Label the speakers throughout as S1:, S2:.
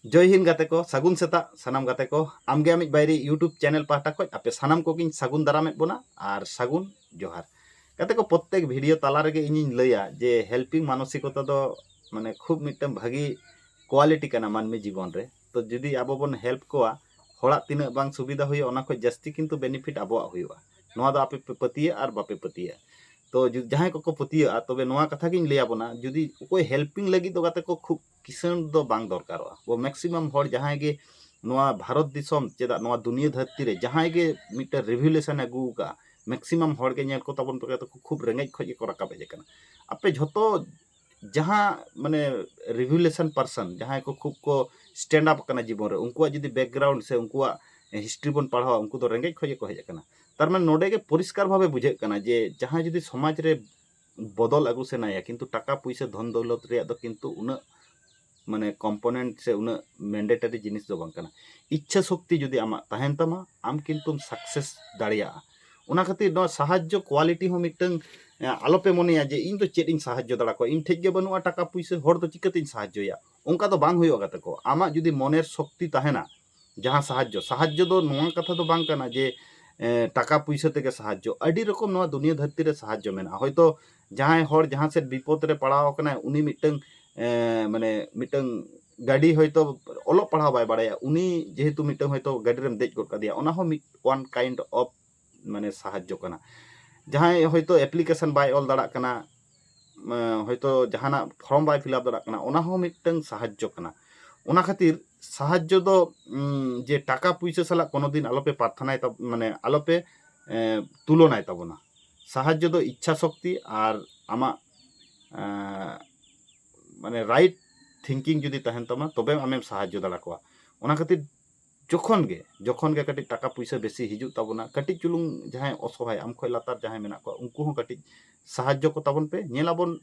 S1: जय हिंद गाते को सागुन सेता सानाम गाते को आमगे आमिज बायरी यूट्यूब चैनल पाहटा खoj आपे सानाम को गिन सागुन दारामेद बोना और सागुन जोहार गाते को प्रत्येक भिडियो ताला रेगे इनिन लैया जे हेल्पिंग मानसिकता दो माने खूब मिटम भागी क्वालिटी काना मानमी जीवन रे तो जुदी आबो बोन हेल्प कोआ होड़ा तिना बांग सुविधा हुई ओना खoj जास्ती किंतु बेनिफिट आबो हुआ नोआ दो आपे पतिया और बापे पतिया तो जहाँ को पतिया तबे नोआ कथा गिन लैया बोना जुदी कोई हेल्पिंग लगी तो गाते को खूब किसान दो बांग दरकारोआ वो मैक्सिमम हर जहाँ गे नोआ भारत दिसम चेदा नोआ दुनिया धरती रे जहाँ गे मिटर रिवोल्यूशन अगू का मैक्सिमम हर गे नेल को तबन पे तो खूब रेंगेज खoj को राकाब हेज कना आपे झतो जहाँ माने रिवोल्यूशन पर्सन जहाँ को खूब को स्टैंड अप कना जीवन रे उनको जुदी बैकग्राउंड से उनको हिस्ट्री बन पढ़ावा उनको तो रेंगेज खoj को हेज कना तार माने नोडे गे परिष्कार भावे बुझे कना जे जहाँ जुदी समाज रे बदल अगू से नाया किंतु टाका पैसा धन दौलत रे दो किंतु उना माने कम्पोनेंट से उना मैंडेटरी जिनिस दो बांग कना इच्छा शक्ति जुदी आमा तहन तमा आम किंतु सक्सेस दाड़िया उना खातिर नो साहाय्य क्वालिटी हो मिटन आलोपे मनेया जे इन तो चेड इन साहाय्य दाड़ा को इन ठेज गे बनुआ टाका पैसा हर तो चिकाते इन साहाय्यया उनका तो बांग हुई गाते को आमा जुदी मनेर शक्ति तहना जहाँ साहाय्य साहाय्य दो नोआ कथा तो बांग कना जे टाका पैसा तेगे साहाय्य अडी रकम नोआ दुनिया धरती रे साहाय्य मेना होयतो जहाँ हर जहाँ से विपद रे पड़ाव कना उनी मिटन माने मिटन गाड़ी होयतो ओलो पढ़ाव बाय बाड़ाया उनी जेहेतु मिटन होयतो गाड़ी रेम देज गद कादिया ओना हो मिट वन काइंड ऑफ माने साहाय्य कना जहाँ होयतो एप्लीकेशन बाय ऑल दाड़ा कना होयतो जहाना फॉर्म बाय फिलअप दाड़ा कना ओना हो मिटन साहाय्य कना ओना खातिर साहाय्य दो जे टाका पैसा साला कोनो दिन आलोपे प्रार्थनाय तब माने आलोपे तुलनाय ताबोना साहाय्य दो इच्छा शक्ति और आमा माने राइट थिंकिंग जुदी तहन तमा तबे आमेम साहाय्य दाड़ा कोआ ओना खातिर जखन गे कटी टाका पैसा बेसी हिजु ताबोना कटी चुलुंग जहाँ असहाय आम खय लातार जहाँ मेना को उनको हो कटी साहाय्य को ताबन पे नेलाबन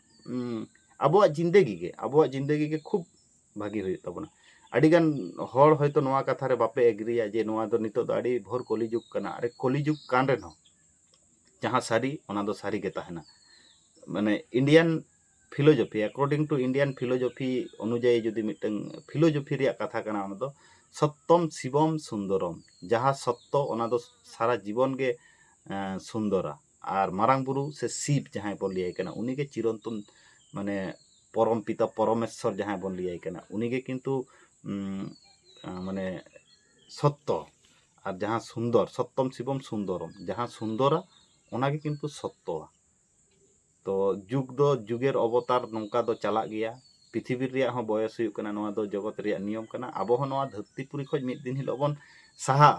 S1: आबोआ जिंदगी के खूब भागी हुई ताबोना अडिगान हर होयतो नोआ कथा रे बापे एग्रिया जे नोआ दो नितो दो अडी भोर कलिजुग कना अरे कलिजुग कान रे न जहाँ सारी ओना दो सारी के तहना माने Indian philosophy according to Indian philosophy अनुजाई जुदी मिटन फिलोजफी रे कथा कना ओना दो सत्यम शिवम सुंदरम जहाँ सत्य ओना दो सारा जीवन के सुंदरा और मारांग बुरु से शिव जहाँ बन लिया कना उनी के चिरंतन माने परम पिता परमेश्वर जहाँ बन लिया कना उनी के किंतु माने सत्य और जहाँ सुंदर सत्यम शिवम सुंदरम जहाँ सुंदरा ओना के किंतु सत्य तो जुग दो जुगेर अवतार नौका दो चला गया पृथ्वी रिया हो बयस हुई कना नोआ दो जगत रिया नियम कना आबो हो नोआ धरतीपुरी खoj मिद दिन हिलो बन साहा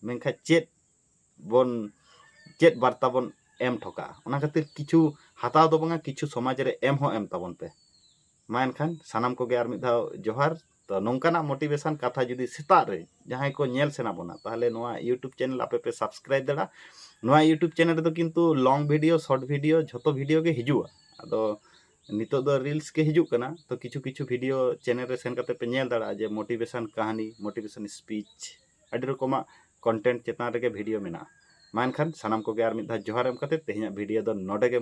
S1: मेनखा चेत बार्ता बन एम ठोका ओना खातिर किछु हताव दो बंगा किछु समाज रे एम हो एम ताबन पे मा एनखान सानाम को गे आर मिद धाव जोहार तो नौकाना मोटिवेशन कथा जुदी सेता रे जहाँ को नेल सेना बना ताहले नोआ यूट्यूब चैनल आपे पे सब्सक्राइब दाड़ा नोआ यूट्यूब चैनल रे तो किंतु लॉन्ग वीडियो शॉर्ट वीडियो झतो वीडियो के हिजुआ अदो नितो दो रील्स के हिजुक कना तो किछु किछु वीडियो चैनल रे सेन कते पे नेल दाड़ा जे मोटिवेशन कहानी मोटिवेशन स्पीच अडी रकमा कंटेंट चेतान रे वीडियो मेना मा एनखान सानाम को गे आर मिद धा जोहार एम कते तेहना वीडियो दो नोडे गे